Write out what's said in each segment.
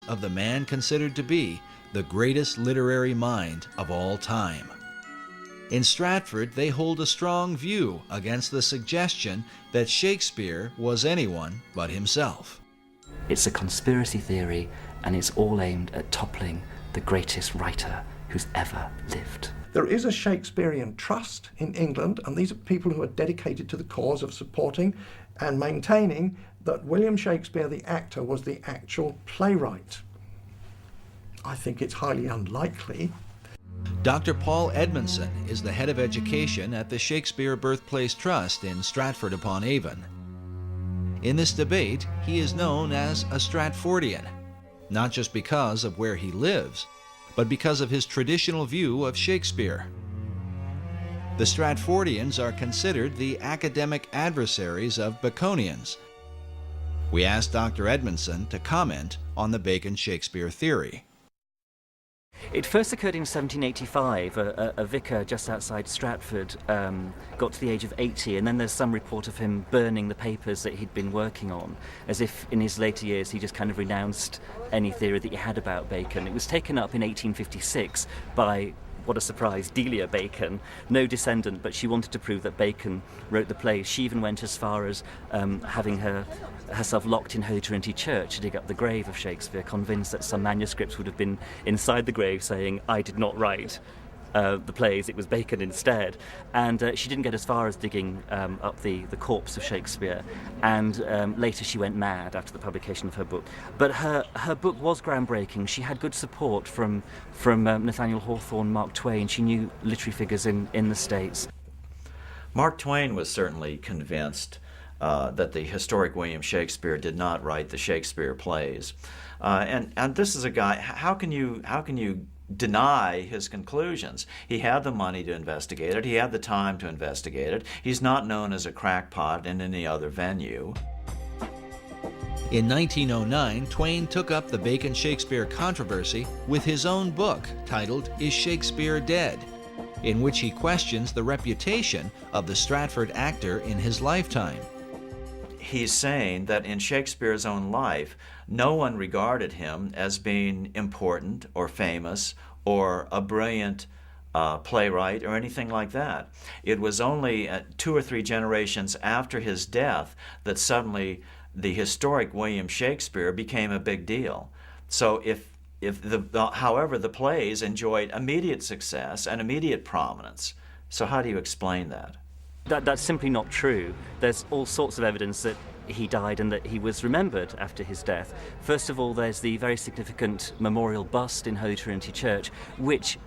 of the man considered to be the greatest literary mind of all time. In Stratford, they hold a strong view against the suggestion that Shakespeare was anyone but himself. It's a conspiracy theory, and it's all aimed at toppling the greatest writer who's ever lived. There is a Shakespearean trust in England, and these are people who are dedicated to the cause of supporting and maintaining that William Shakespeare, the actor, was the actual playwright. I think it's highly unlikely. Dr. Paul Edmondson is the head of education at the Shakespeare Birthplace Trust in Stratford-upon-Avon. In this debate, he is known as a Stratfordian, not just because of where he lives, but because of his traditional view of Shakespeare. The Stratfordians are considered the academic adversaries of Baconians. We asked Dr. Edmondson to comment on the Bacon-Shakespeare theory. It first occurred in 1785. A vicar just outside Stratford got to the age of 80, and then there's some report of him burning the papers that he'd been working on, as if in his later years he just kind of renounced any theory that he had about Bacon. It was taken up in 1856 by, what a surprise, Delia Bacon, no descendant, but she wanted to prove that Bacon wrote the plays. She even went as far as having herself locked in Holy Trinity Church to dig up the grave of Shakespeare, convinced that some manuscripts would have been inside the grave saying, "I did not write the plays, it was Bacon instead." And she didn't get as far as digging up the corpse of Shakespeare, and later she went mad after the publication of her book. But her book was groundbreaking. She had good support from Nathaniel Hawthorne, Mark Twain. She knew literary figures in the States. Mark Twain was certainly convinced that the historic William Shakespeare did not write the Shakespeare plays. And this is a guy, how can you deny his conclusions? He had the money to investigate it. He had the time to investigate it. He's not known as a crackpot in any other venue. In 1909, Twain took up the Bacon-Shakespeare controversy with his own book titled Is Shakespeare Dead?, in which he questions the reputation of the Stratford actor in his lifetime. He's saying that in Shakespeare's own life, no one regarded him as being important or famous or a brilliant playwright or anything like that. It was only 2 or 3 generations after his death that suddenly the historic William Shakespeare became a big deal. So however, the plays enjoyed immediate success and immediate prominence. So how do you explain that? That's simply not true. There's all sorts of evidence that he died and that he was remembered after his death. First of all, there's the very significant memorial bust in Holy Trinity Church, which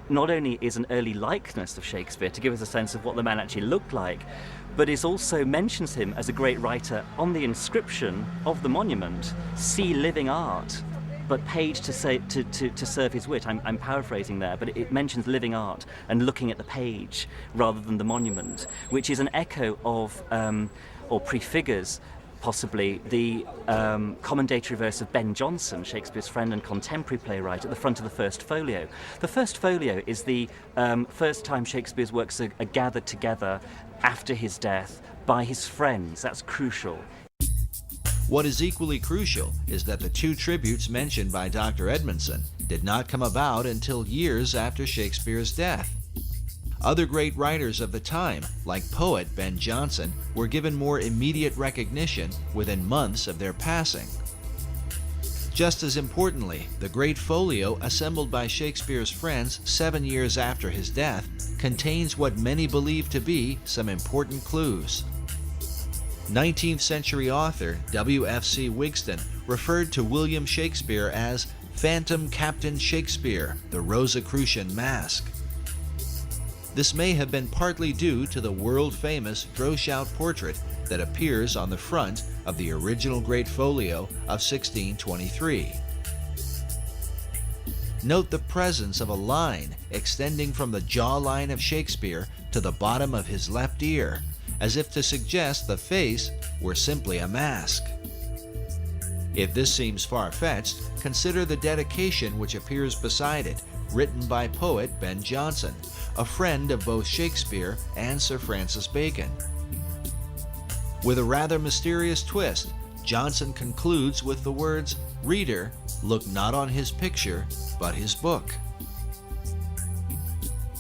not only is an early likeness of Shakespeare to give us a sense of what the man actually looked like, but it also mentions him as a great writer. On the inscription of the monument, "See living art," but paid to serve his wit. I'm paraphrasing there, but it mentions living art and looking at the page rather than the monument, which is an echo of, or prefigures possibly, the commendatory verse of Ben Jonson, Shakespeare's friend and contemporary playwright, at the front of the first folio. The first folio is the first time Shakespeare's works are gathered together after his death by his friends. That's crucial. What is equally crucial is that the 2 tributes mentioned by Dr. Edmondson did not come about until years after Shakespeare's death. Other great writers of the time, like poet Ben Jonson, were given more immediate recognition within months of their passing. Just as importantly, the great folio assembled by Shakespeare's friends 7 years after his death contains what many believe to be some important clues. 19th century author W.F.C. Wigston referred to William Shakespeare as Phantom Captain Shakespeare, the Rosicrucian Mask. This may have been partly due to the world-famous Droeshout portrait that appears on the front of the original Great Folio of 1623. Note the presence of a line extending from the jawline of Shakespeare to the bottom of his left ear, as if to suggest the face were simply a mask. If this seems far-fetched, consider the dedication which appears beside it, written by poet Ben Jonson, a friend of both Shakespeare and Sir Francis Bacon. With a rather mysterious twist, Jonson concludes with the words, Reader, look not on his picture, but his book.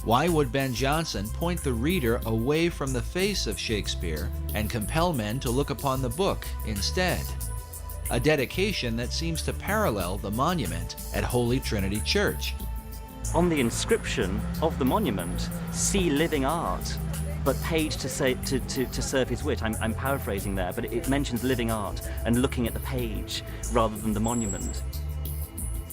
Why would Ben Jonson point the reader away from the face of Shakespeare and compel men to look upon the book instead? A dedication that seems to parallel the monument at Holy Trinity Church. On the inscription of the monument, see living art, but paid to serve his wit. I'm paraphrasing there, but it mentions living art and looking at the page rather than the monument.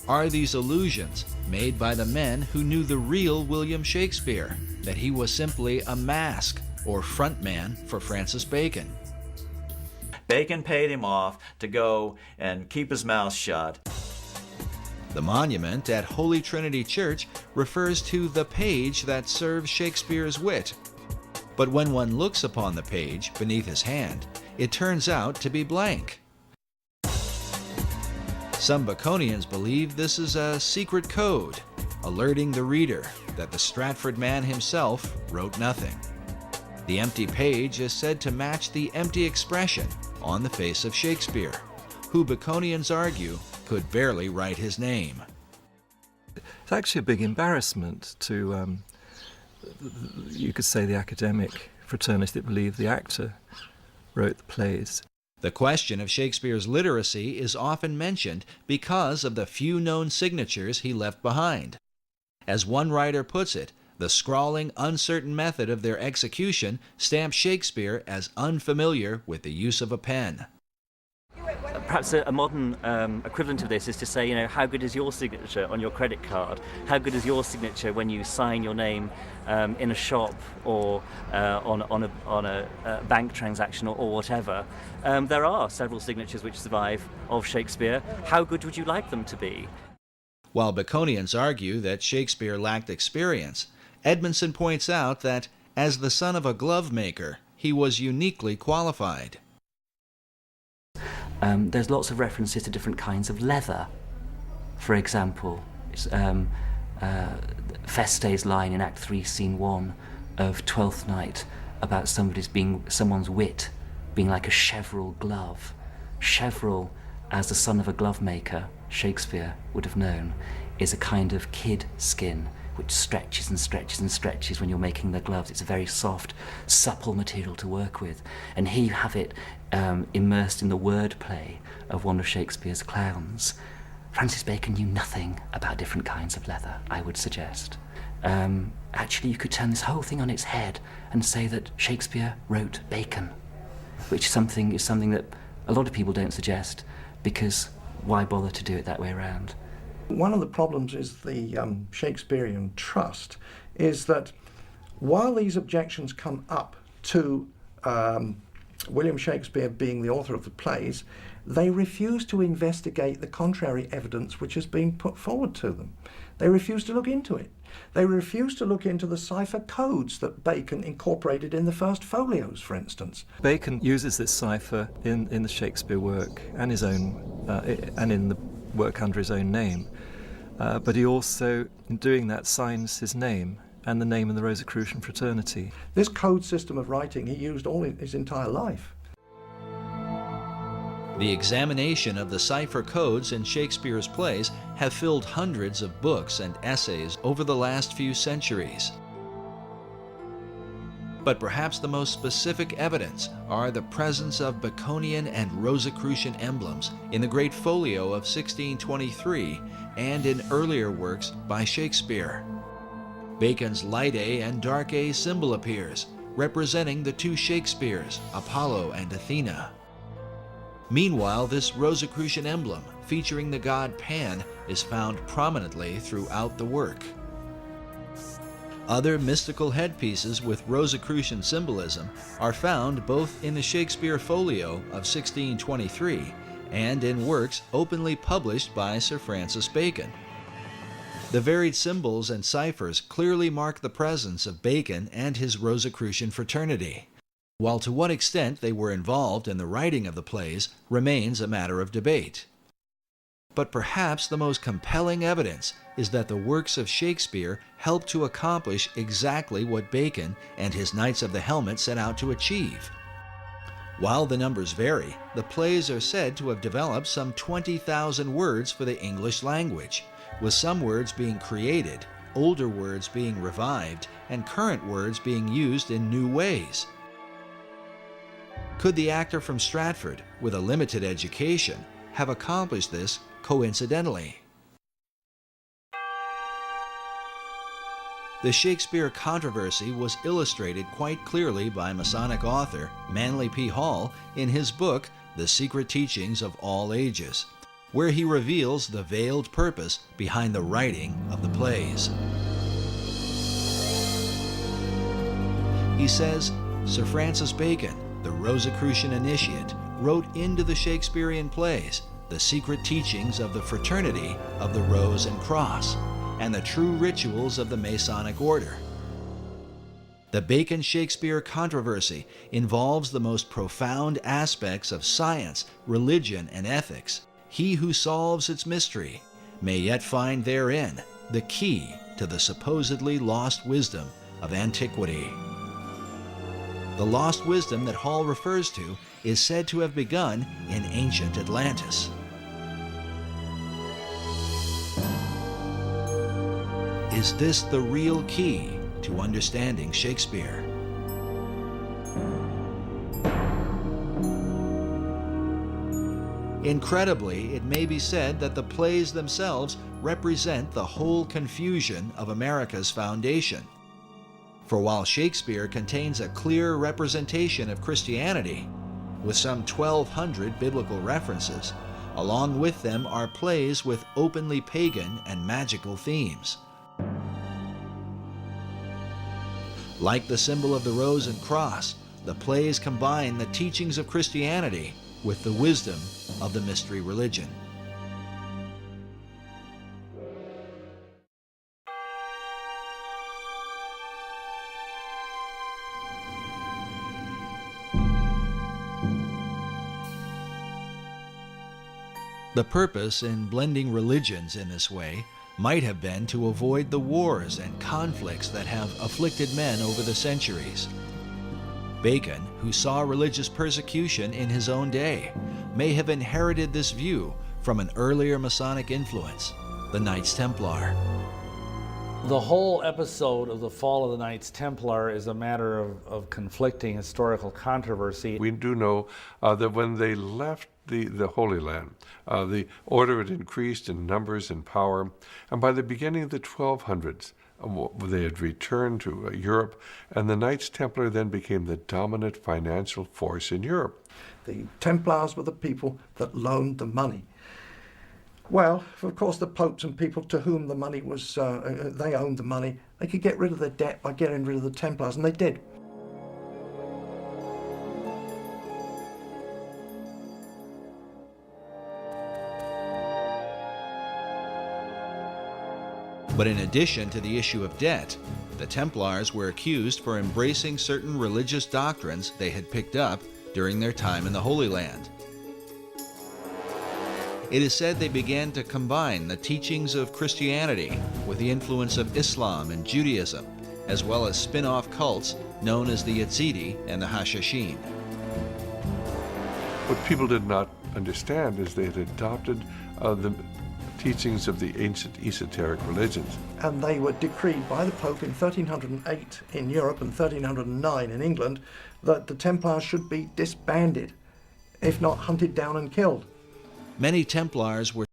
Are these allusions made by the men who knew the real William Shakespeare, that he was simply a mask or frontman for Francis Bacon? Bacon paid him off to go and keep his mouth shut. The monument at Holy Trinity Church refers to the page that serves Shakespeare's wit. But when one looks upon the page beneath his hand, it turns out to be blank. Some Baconians believe this is a secret code, alerting the reader that the Stratford man himself wrote nothing. The empty page is said to match the empty expression on the face of Shakespeare, who Baconians argue could barely write his name. It's actually a big embarrassment to, you could say, the academic fraternity that believed the actor wrote the plays. The question of Shakespeare's literacy is often mentioned because of the few known signatures he left behind. As one writer puts it, the scrawling, uncertain method of their execution stamps Shakespeare as unfamiliar with the use of a pen. Perhaps a modern equivalent of this is to say, how good is your signature on your credit card? How good is your signature when you sign your name in a shop or on a bank transaction or whatever? There are several signatures which survive of Shakespeare. How good would you like them to be? While Baconians argue that Shakespeare lacked experience, Edmondson points out that, as the son of a glove maker, he was uniquely qualified. There's lots of references to different kinds of leather. For example, Feste's line in Act 3, Scene 1 of Twelfth Night about someone's wit being like a cheverel glove. Cheverel, as the son of a glove maker, Shakespeare would have known, is a kind of kid skin which stretches and stretches and stretches when you're making the gloves. It's a very soft, supple material to work with. And here you have it immersed in the wordplay of one of Shakespeare's clowns. Francis Bacon knew nothing about different kinds of leather, I would suggest. Actually, you could turn this whole thing on its head and say that Shakespeare wrote Bacon, which is something that a lot of people don't suggest, because why bother to do it that way around? One of the problems is the Shakespearean trust is that while these objections come up to William Shakespeare being the author of the plays, they refuse to investigate the contrary evidence which has been put forward to them. They refuse to look into it. They refuse to look into the cipher codes that Bacon incorporated in the first folios, for instance. Bacon uses this cipher in the Shakespeare work and his own, and in the work under his own name. But he also, in doing that, signs his name and the name of the Rosicrucian fraternity. This code system of writing he used all his entire life. The examination of the cipher codes in Shakespeare's plays have filled hundreds of books and essays over the last few centuries. But perhaps the most specific evidence are the presence of Baconian and Rosicrucian emblems in the Great Folio of 1623 and in earlier works by Shakespeare. Bacon's light A and dark A symbol appears, representing the two Shakespeares, Apollo and Athena. Meanwhile, this Rosicrucian emblem, featuring the god Pan, is found prominently throughout the work. Other mystical headpieces with Rosicrucian symbolism are found both in the Shakespeare Folio of 1623 and in works openly published by Sir Francis Bacon. The varied symbols and ciphers clearly mark the presence of Bacon and his Rosicrucian fraternity, while to what extent they were involved in the writing of the plays remains a matter of debate. But perhaps the most compelling evidence is that the works of Shakespeare helped to accomplish exactly what Bacon and his Knights of the Helmet set out to achieve. While the numbers vary, the plays are said to have developed some 20,000 words for the English language, with some words being created, older words being revived, and current words being used in new ways. Could the actor from Stratford, with a limited education, have accomplished this coincidentally? The Shakespeare controversy was illustrated quite clearly by Masonic author Manly P. Hall in his book, The Secret Teachings of All Ages, where he reveals the veiled purpose behind the writing of the plays. He says, Sir Francis Bacon, the Rosicrucian initiate, wrote into the Shakespearean plays the secret teachings of the fraternity of the Rose and Cross, and the true rituals of the Masonic order. The Bacon-Shakespeare controversy involves the most profound aspects of science, religion, and ethics. He who solves its mystery may yet find therein the key to the supposedly lost wisdom of antiquity. The lost wisdom that Hall refers to is said to have begun in ancient Atlantis. Is this the real key to understanding Shakespeare? Incredibly, it may be said that the plays themselves represent the whole confusion of America's foundation. For while Shakespeare contains a clear representation of Christianity, with some 1,200 biblical references, along with them are plays with openly pagan and magical themes. Like the symbol of the Rose and Cross, the plays combine the teachings of Christianity with the wisdom of the mystery religion. The purpose in blending religions in this way might have been to avoid the wars and conflicts that have afflicted men over the centuries. Bacon, who saw religious persecution in his own day, may have inherited this view from an earlier Masonic influence, the Knights Templar. The whole episode of the fall of the Knights Templar is a matter of conflicting historical controversy. We do know that when they left the Holy Land, the order had increased in numbers and power, and by the beginning of the 1200s, they had returned to Europe, and the Knights Templar then became the dominant financial force in Europe. The Templars were the people that loaned the money. Well, of course, the popes and people to whom the money was, they owned the money, they could get rid of their debt by getting rid of the Templars, and they did. But in addition to the issue of debt, the Templars were accused for embracing certain religious doctrines they had picked up during their time in the Holy Land. It is said they began to combine the teachings of Christianity with the influence of Islam and Judaism, as well as spin-off cults known as the Yazidi and the Hashashin. What people did not understand is they had adopted the teachings of the ancient esoteric religions. And they were decreed by the Pope in 1308 in Europe and 1309 in England that the Templars should be disbanded, if not hunted down and killed. Many Templars were